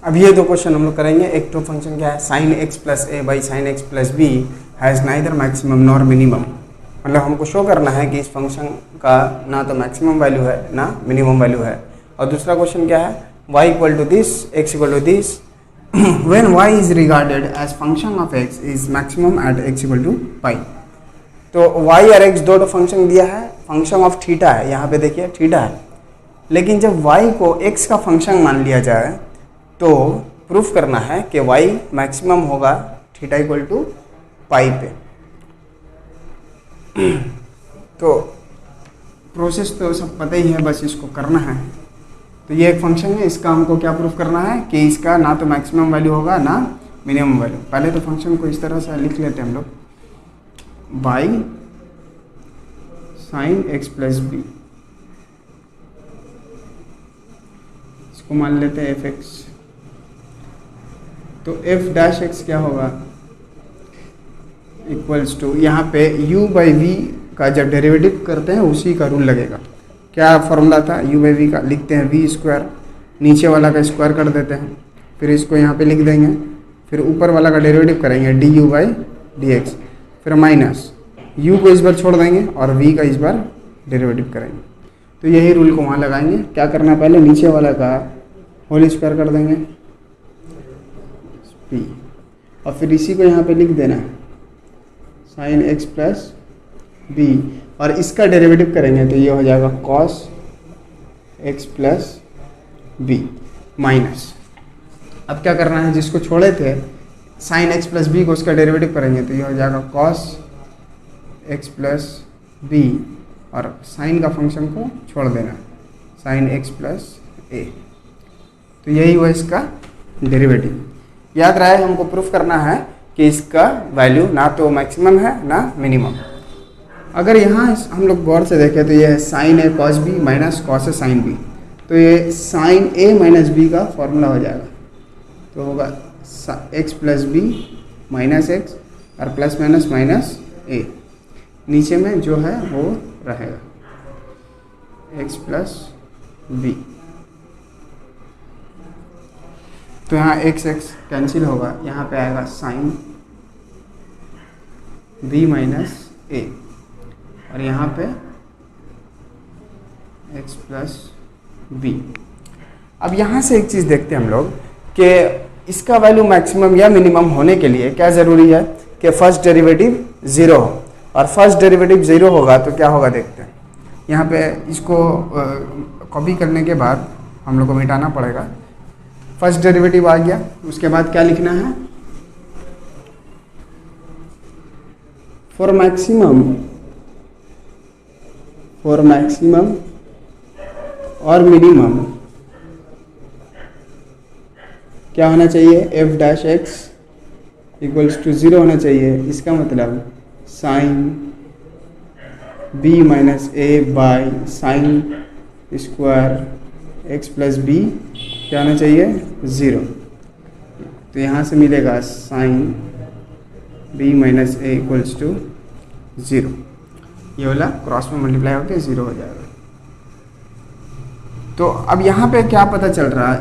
अब ये 2 क्वेश्चन हम लोग करेंगे। एक तो फंक्शन क्या है, sine x plus a by sine x plus b has neither maximum nor minimum. मतलब हमको शो करना है कि इस फंक्शन का ना तो मैक्सिमम वैल्यू है ना मिनिमम वैल्यू है। और दूसरा क्वेश्चन क्या है, y equal to this, x equal to this, when y is regarded as function of x is maximum at x equal to pi. तो y और x दो फंक्शन दिया है, फंक्शन ऑफ थीटा है, यहाँ पे देखिए थीटा है। लेकिन जब y को x का फंक्शन मान लिया जाए तो प्रूफ करना है कि y मैक्सिमम होगा थीटा इक्वल टू पाई पे। तो प्रोसेस तो सब पता ही है, बस इसको करना है। तो ये एक फंक्शन है, इसका हमको क्या प्रूफ करना है कि इसका ना तो मैक्सिमम वैल्यू होगा ना मिनिमम वैल्यू। पहले तो फंक्शन को इस तरह से लिख लेते हैं हम लोग, by sine x plus b, इसको मान लेते हैं एफ एक्स। तो एफ डैश एक्स क्या होगा, इक्वल्स टू, यहाँ पे u बाई वी का जब डेरिवेटिव करते हैं उसी का रूल लगेगा। क्या फॉर्मूला था u बाई वी का, लिखते हैं वी स्क्वायर, नीचे वाला का स्क्वायर कर देते हैं, फिर इसको यहाँ पे लिख देंगे, फिर ऊपर वाला का डेरिवेटिव करेंगे D you by d x, फिर माइनस u को इस बार छोड़ देंगे और v का इस बार डेरिवेटिव करेंगे। तो यही रूल को वहाँ लगाएंगे। क्या करना है, पहले नीचे वाला का होल स्क्वायर कर देंगे p, और फिर इसी को यहाँ पे लिख देना है साइन एक्स प्लस बी, और इसका डेरिवेटिव करेंगे तो ये हो जाएगा cos x plus b minus. अब क्या करना है, जिसको छोड़े थे साइन एक्स प्लस बी को उसका डेरिवेटिव करेंगे तो ये हो जाएगा कॉस एक्स प्लस बी, और साइन का फंक्शन को छोड़ देना साइन एक्स प्लस ए। तो यही हुआ इसका डेरिवेटिव। याद रहे हमको प्रूफ करना है कि इसका वैल्यू ना तो मैक्सिमम है ना मिनिमम। अगर यहाँ हम लोग गौर से देखें तो ये है sine a cos b minus cos a sine b, तो ये साइन ए माइनस बी का फॉर्मूला हो जाएगा। तो होगा x plus b minus x और प्लस माइनस माइनस ए, नीचे में जो है वो रहेगा एक्स प्लस बी। तो यहाँ एक्स एक्स कैंसिल होगा, यहाँ पे आएगा साइन बी माइनस ए, और यहाँ पे x प्लस बी। अब यहाँ से एक चीज़ देखते हैं हम लोग कि इसका वैल्यू मैक्सिमम या मिनिमम होने के लिए क्या ज़रूरी है कि फर्स्ट डेरिवेटिव 0 हो, और फर्स्ट डेरिवेटिव 0 होगा तो क्या होगा देखते हैं। यहाँ पे इसको कॉपी करने के बाद हम लोग को मिटाना पड़ेगा। फर्स्ट डेरिवेटिव आ गया, उसके बाद क्या लिखना है, फॉर मैक्सिमम और मिनिमम क्या होना चाहिए, f dash x equals to 0 होना चाहिए। इसका मतलब sine b minus a by sine square x plus b क्या होना चाहिए 0। तो यहाँ से मिलेगा sine b minus a equals to 0, ये वाला क्रॉस में मल्टीप्लाई होकर 0 हो जाएगा। तो अब यहाँ पे क्या पता चल रहा है,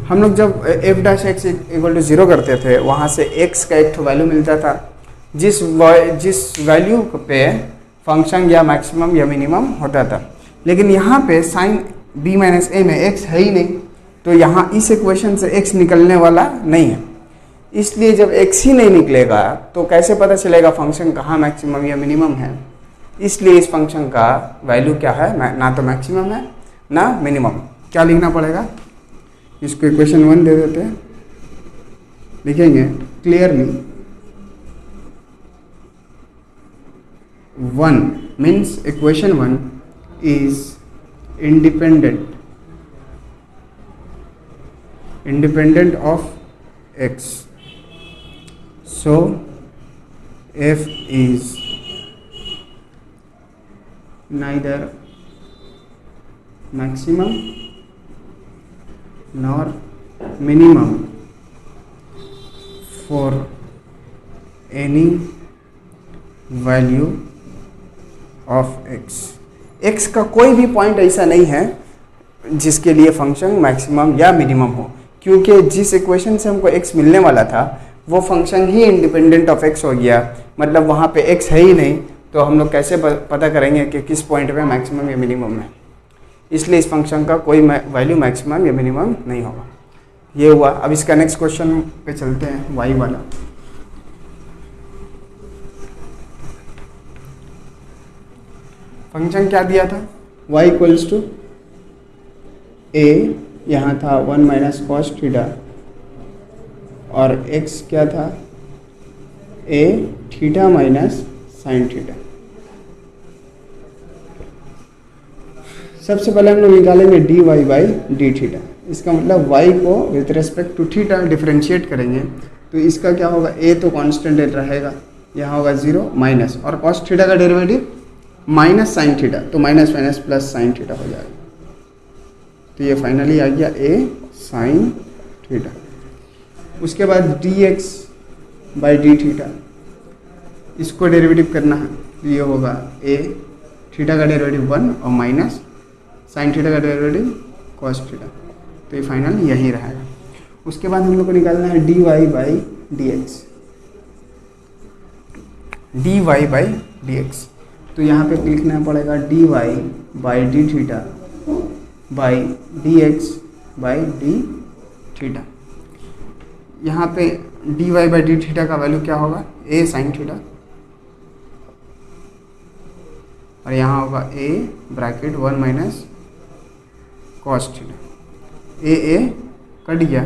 हम लोग जब f dash x equal to 0 करते थे वहाँ से x का एक वैल्यू मिलता था, जिस वैल्यू पे फंक्शन या मैक्सिमम या मिनिमम होता था। लेकिन यहाँ पे साइन b माइनस ए में x है ही नहीं, तो यहाँ इस इक्वेशन से x निकलने वाला नहीं है। इसलिए जब x ही नहीं निकलेगा तो कैसे पता चलेगा फंक्शन कहाँ मैक्सिमम या मिनिमम है। इसलिए इस फंक्शन का वैल्यू क्या है, ना तो मैक्सिमम है ना मिनिमम। क्या लिखना पड़ेगा, इसको इक्वेशन 1 दे देते हैं, लिखेंगे clearly 1 means equation 1 is independent of x, so f is neither maximum nor minimum for any value of x। x का कोई भी पॉइंट ऐसा नहीं है जिसके लिए फंक्शन मैक्सिमम या मिनिमम हो। क्योंकि जिस इक्वेशन से हमको x मिलने वाला था वो function he independent of x हो गया, मतलब वहाँ पे x है ही नहीं, तो हम लोग कैसे पता करेंगे कि किस पॉइंट पे मैक्सिमम या मिनिमम है। इसलिए इस फंक्शन का कोई वैल्यू मैक्सिमम या मिनिमम नहीं होगा। ये हुआ। अब इसका नेक्स्ट क्वेश्चन पे चलते हैं, y वाला। फंक्शन क्या दिया था, y इक्वल्स टू a, यहाँ था 1 माइनस कॉस थीटा, और x क्या था a theta minus sine theta. सबसे पहले हम लोग निकालेंगे dy बाई डी थीटा। इसका मतलब y को with respect to theta differentiate करेंगे, तो इसका क्या होगा, a तो कांस्टेंट रहेगा, यहाँ होगा 0 माइनस, और कॉस थीटा का डेरिवेटिव माइनस साइन थीटा, तो minus minus plus sine theta हो जाएगा। तो ये फाइनली आ गया a साइन थीटा। उसके बाद dx बाई डी थीटा, इसको डेरिवेटिव करना है, तो ये होगा a थीटा का डेरिवेटिव 1 और माइनस साइन थीटा का डेरिवेटिव कॉस थीटा, तो ये फाइनल यही रहेगा। उसके बाद हम लोग को निकालना है dy by d x, dy by d x. तो यहाँ पे लिखना पड़ेगा dy by D theta by d x by D theta. यहाँ पे dy बाई डी थीटा का वैल्यू क्या होगा, a साइन थीटा, और यहाँ होगा a bracket 1 minus cos theta, a cut गया,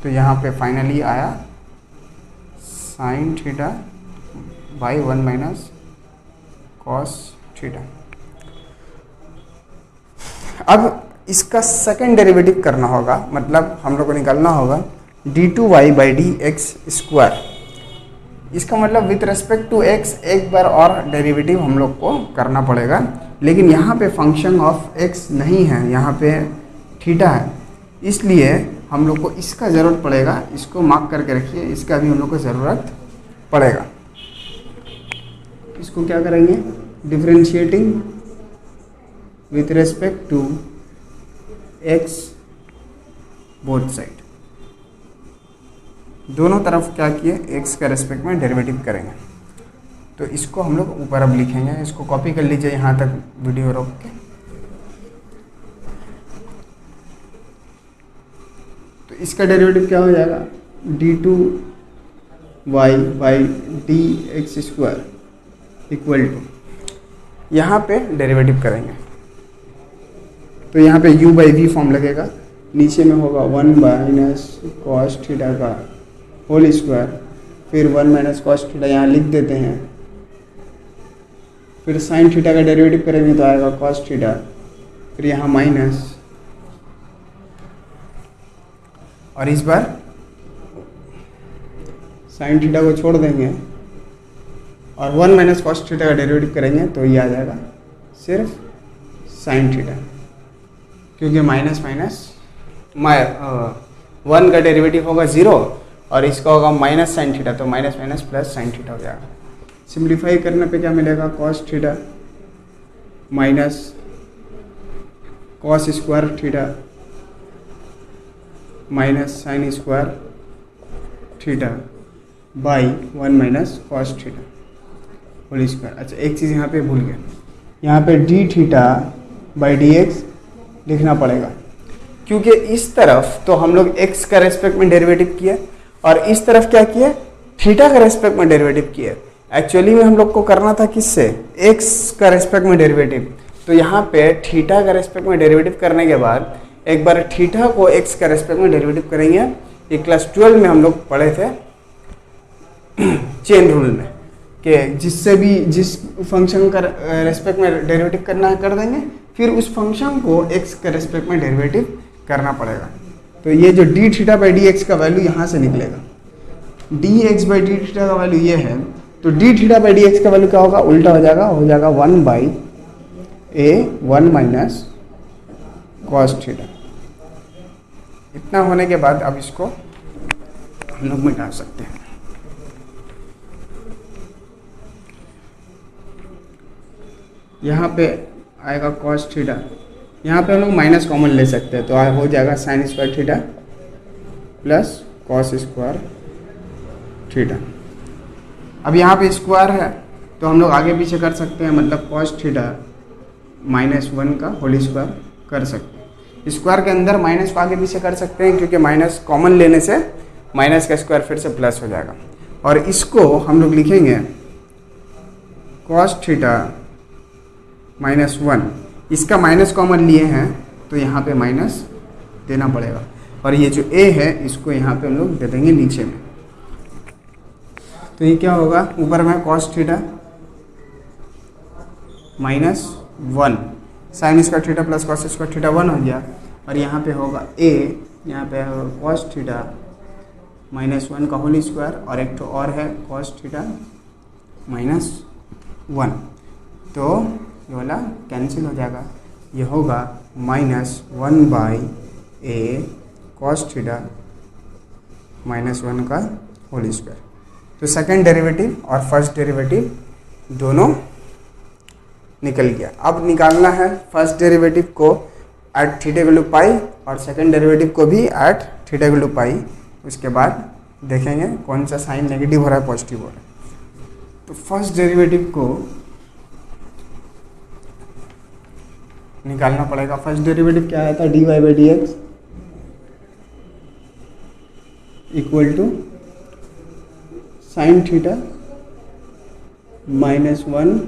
तो यहाँ पे फाइनली आया sine theta by 1 minus cos theta. अब इसका सेकंड डेरिवेटिव करना होगा, मतलब हम लोग को निकालना होगा d2y by d x square. इसका मतलब विथ रेस्पेक्ट टू x एक बार और डेरिवेटिव हम लोग को करना पड़ेगा, लेकिन यहाँ पे फंक्शन ऑफ x नहीं है, यहाँ पे थीटा है, इसलिए हम लोग को इसका ज़रूरत पड़ेगा। इसको मार्क करके रखिए, इसका भी हम लोग को ज़रूरत पड़ेगा। इसको क्या करेंगे, differentiating with respect to x both side, दोनों तरफ क्या किए, x के रेस्पेक्ट में डेरिवेटिव करेंगे। तो इसको हम लोग ऊपर अब लिखेंगे, इसको कॉपी कर लीजिए यहाँ तक वीडियो रोक के। तो इसका डेरिवेटिव क्या हो जाएगा, d2y by d x square equal to, यहाँ पे डेरिवेटिव करेंगे तो यहाँ पे u बाई वी फॉर्म लगेगा, नीचे में होगा 1 माइनस कॉस थीटा का होल स्क्वायर, फिर 1 माइनस कॉस थीटा यहाँ लिख देते हैं, फिर साइन थीटा का डेरिवेटिव करेंगे तो आएगा कॉस थीटा, फिर यहाँ माइनस, और इस बार साइन थीटा को छोड़ देंगे और 1 माइनस कॉस थीटा का डेरिवेटिव करेंगे तो ये आ जाएगा सिर्फ साइन थीटा, क्योंकि माइनस माइनस 1 का डेरिवेटिव होगा 0 और इसका होगा माइनस साइन थीटा, तो minus minus plus sine theta हो जाएगा। सिंप्लीफाई करने पे क्या मिलेगा, cos theta minus cos square theta minus sine square theta by 1 minus cos theta whole square. अच्छा एक चीज़ यहाँ पे भूल गए, यहाँ पे D theta by d x लिखना पड़ेगा, क्योंकि इस तरफ तो हम लोग x का रेस्पेक्ट में डेरिवेटिव किए और इस तरफ क्या किए, थीटा का रेस्पेक्ट में डेरिवेटिव किए। एक्चुअली में हम लोग को करना था किससे, x का रेस्पेक्ट में डेरिवेटिव, तो यहाँ पे थीटा का रेस्पेक्ट में डेरिवेटिव करने के बाद एक बार थीटा को x का रेस्पेक्ट में डेरिवेटिव करेंगे। ये क्लास 12 में हम लोग पढ़े थे चेन रूल में, कि जिससे भी जिस फंक्शन का रेस्पेक्ट में डेरिवेटिव करना है कर देंगे, फिर उस फंक्शन को x के रेस्पेक्ट में डेरिवेटिव करना पड़ेगा। तो ये जो D theta by d x का वैल्यू यहाँ से निकलेगा, D x by D theta का वैल्यू ये है, तो D theta by d x का वैल्यू क्या होगा, उल्टा हो जाएगा 1 by A 1 minus cos theta. इतना होने के बाद अब इसको हम लोग मिटा सकते हैं। यहाँ पे आएगा कॉस थीटा यहाँ पे हम लोग माइनस कॉमन ले सकते हैं, तो हो जाएगा sign square theta plus cos square theta. अब यहाँ पे स्क्वायर है तो हम लोग आगे पीछे कर सकते हैं, मतलब कॉस थीटा -1 का होल स्क्वायर कर सकते हैं। स्क्वायर के अंदर माइनस को आगे पीछे कर सकते हैं, क्योंकि माइनस कॉमन लेने से माइनस का स्क्वायर फिर से प्लस हो जाएगा। और इसको हम लोग लिखेंगे कॉस थीटा -1, इसका माइनस कॉमन लिए हैं तो यहाँ पे माइनस देना पड़ेगा, और ये जो a है इसको यहाँ पे हम लोग दे देंगे नीचे में। तो ये क्या होगा, ऊपर में cos theta -1 sign square theta plus cos square theta 1 हो गया, और यहाँ पे होगा a, यहाँ पे होगा कॉस थीटा -1 का होल स्क्वायर, और एक तो और है कॉस थीटा -1, तो ये वाला कैंसिल हो जाएगा। ये होगा -1/a कॉस थीटा -1 का होल स्क्वायर। तो सेकंड डेरिवेटिव और फर्स्ट डेरिवेटिव दोनों निकल गया। अब निकालना है फर्स्ट डेरिवेटिव को एट थीटा इक्वल टू पाई, और सेकंड डेरिवेटिव को भी एट थीटा इक्वल टू पाई। उसके बाद देखेंगे कौन सा साइन नेगेटिव हो रहा है पॉजिटिव हो रहा है। तो फर्स्ट डेरिवेटिव को निकालना पड़ेगा। फर्स्ट डेरिवेटिव क्या आया था, dy/dx equal to sine theta -1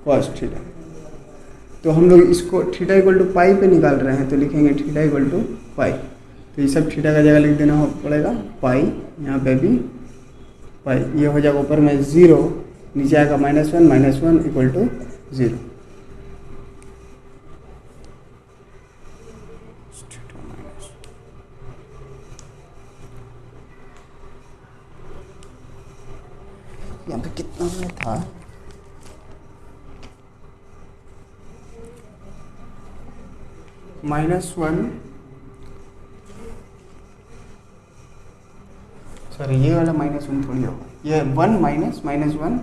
cos theta. तो हम लोग इसको थीटा इक्वल टू पाई पे निकाल रहे हैं, तो लिखेंगे थीटा इक्वल टू पाई। तो ये सब थीटा का जगह लिख देना पड़ेगा पाई, यहाँ पे भी पाई। ये हो जाएगा ऊपर में 0, नीचे आएगा -1 इक्वल टू 0। यहाँ पे कितना में था, -1, सॉरी ये वाला -1 थोड़ी होगा, ये 1 -1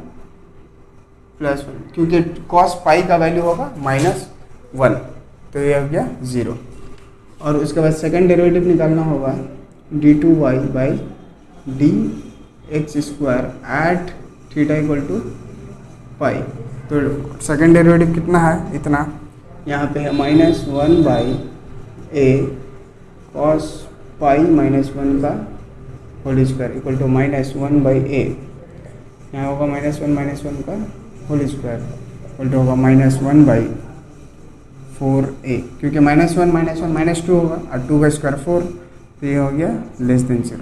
+1, क्योंकि कॉस पाई का वैल्यू होगा -1, तो ये हो गया 0। और उसके बाद सेकंड डेरिवेटिव निकालना होगा d2y/dx² at theta equal to pi. तो सेकंड डेरिवेटिव कितना है, इतना, यहाँ पे है -1/a cos पाई -1 का whole square equal to -1/a, यहाँ होगा -1 का होल स्क्वायर इक्वल टू होगा -1/4a, क्योंकि -1 -2 होगा, और 2 का स्क्वायर 4, तो ये हो गया <0।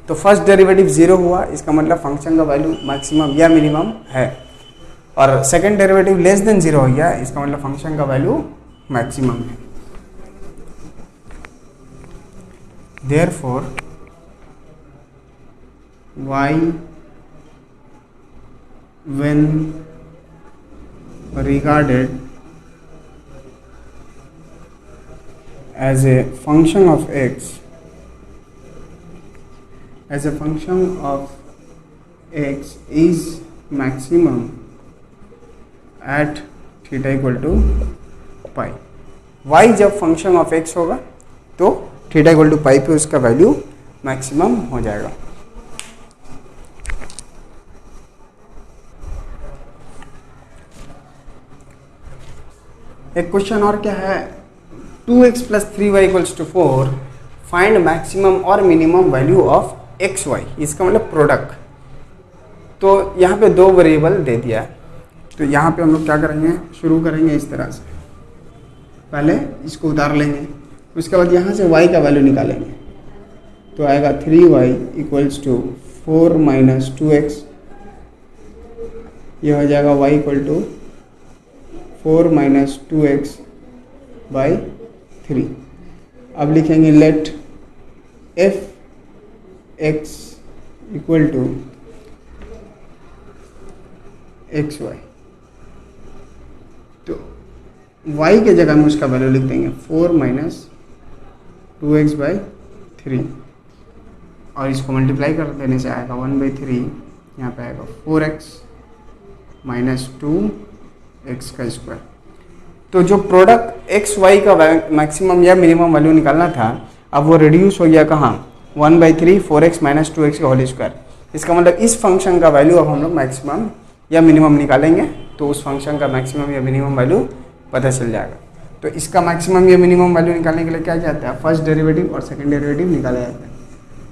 तो फर्स्ट डेरिवेटिव 0 हुआ, इसका मतलब फंक्शन का वैल्यू मैक्सिमम या मिनिमम है। और सेकंड डेरिवेटिव <0 हो गया, इसका मतलब फंक्शन का वैल्यू मैक्सिमम है। Therefore y when regarded as a function of x is maximum at theta equal to pi. y जब फंक्शन ऑफ x होगा तो थीटा इक्वल टू पाई पे उसका वैल्यू मैक्सिमम हो जाएगा। एक क्वेश्चन और क्या है, 2x + 3y = 4, फाइंड मैक्सिमम और मिनिमम वैल्यू ऑफ xy, इसका मतलब प्रोडक्ट। तो यहाँ पे 2 वेरिएबल दे दिया है, तो यहाँ पे हम लोग क्या करेंगे, शुरू करेंगे इस तरह से, पहले इसको उतार लेंगे, उसके बाद यहाँ से y का वैल्यू निकालेंगे, तो आएगा 3y = 4 - 2x, ये हो जाएगा y = 4 - 2x/3। अब लिखेंगे लेट f x = xy, तो y के जगह में उसका वैल्यू लिख देंगे 4 - 2x/3, और इसको मल्टीप्लाई कर देने से आएगा 1/3, यहाँ पे आएगा 4x - 2x²। तो तो जो प्रोडक्ट एक्स वाई का मैक्सिमम या मिनिमम वैल्यू निकालना था, अब वो रिड्यूस हो गया कहाँ, 1/3 4x माइनस 2x का होल स्क्वायर। इसका मतलब इस फंक्शन का वैल्यू अब हम लोग मैक्सिमम या मिनिमम निकालेंगे तो उस फंक्शन का मैक्सिमम या मिनिमम वैल्यू पता चल जाएगा। तो इसका मैक्सिमम या मिनिमम वैल्यू निकालने के लिए क्या जाता है, फर्स्ट डेरिवेटिव और सेकंड डेरिवेटिव निकाला जाता है।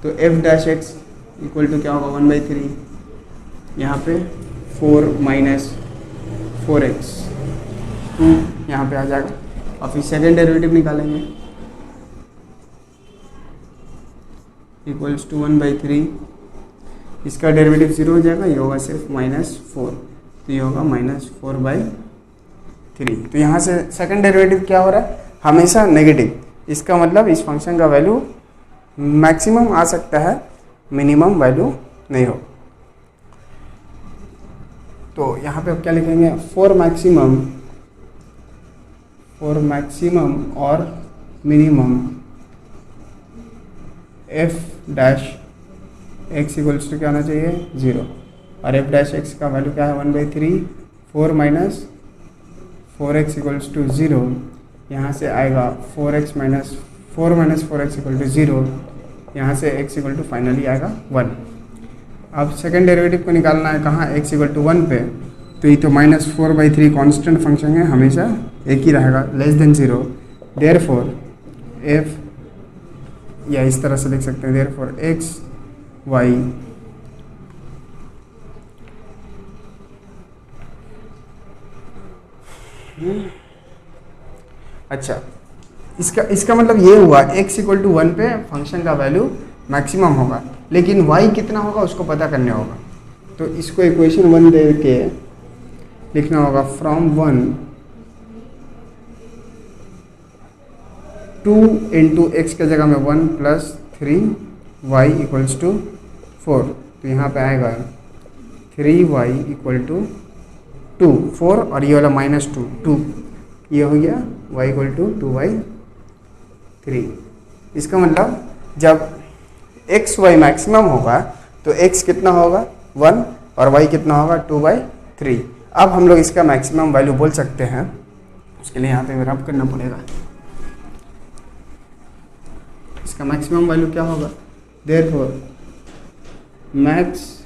तो f dash x equal to क्या होगा, 1/3, यहाँ पे 4 माइनस 4x 2 यहाँ पे आ जाएगा, और फिर सेकंड डेरिवेटिव निकालेंगे इक्वल्स टू 1/3, इसका डेरिवेटिव 0 हो जाएगा, ये होगा सिर्फ -4, तो ये होगा -4/3। तो यहाँ से सेकंड डेरिवेटिव क्या हो रहा है, हमेशा नेगेटिव। इसका मतलब इस फंक्शन का वैल्यू मैक्सिमम आ सकता है, मिनिमम वैल्यू नहीं हो। तो यहाँ पे अब क्या लिखेंगे, फॉर मैक्सिमम और minimum f dash x equals to क्या होना चाहिए, 0, और f डैश x का वैल्यू क्या है, 1/3, 4 माइनस 4x इक्वल्स टू 0, यहाँ से आएगा 4x minus 4x equal to 0, यहाँ से x इक्वल टू फाइनली आएगा 1। अब सेकेंड डेरिवेटिव को निकालना है कहाँ, x इक्वल टू 1 पे, तो ये तो -4/3 कांस्टेंट फंक्शन है, हमेशा एक ही रहेगा, लेस देन 0, देयरफॉर f, या इस तरह से लिख सकते हैं, देयरफॉर x y अच्छा, इसका मतलब ये हुआ x इक्वल टू 1 पे फंक्शन का वैल्यू मैक्सिमम होगा, लेकिन y कितना होगा उसको पता करने होगा। तो इसको इक्वेशन 1 दे के लिखना होगा, फ्रॉम 1 2 इंटू एक्स के जगह में 1 + 3y इक्वल्स टू 4, तो यहाँ पे आएगा 3y इक्वल टू 2, 4 और ये वाला -2, ये हो गया y इक्वल टू 2/3। इसका मतलब जब x y मैक्सिमम होगा तो x कितना होगा, 1, और y कितना होगा, 2/3। अब हम लोग इसका मैक्सिमम वैल्यू बोल सकते हैं, उसके लिए यहाँ पे रब करना पड़ेगा। इसका मैक्सिमम वैल्यू क्या होगा, therefore max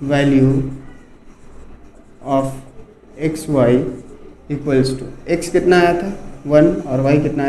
value of x y equals to, x कितना आया था 1 और y कितना आया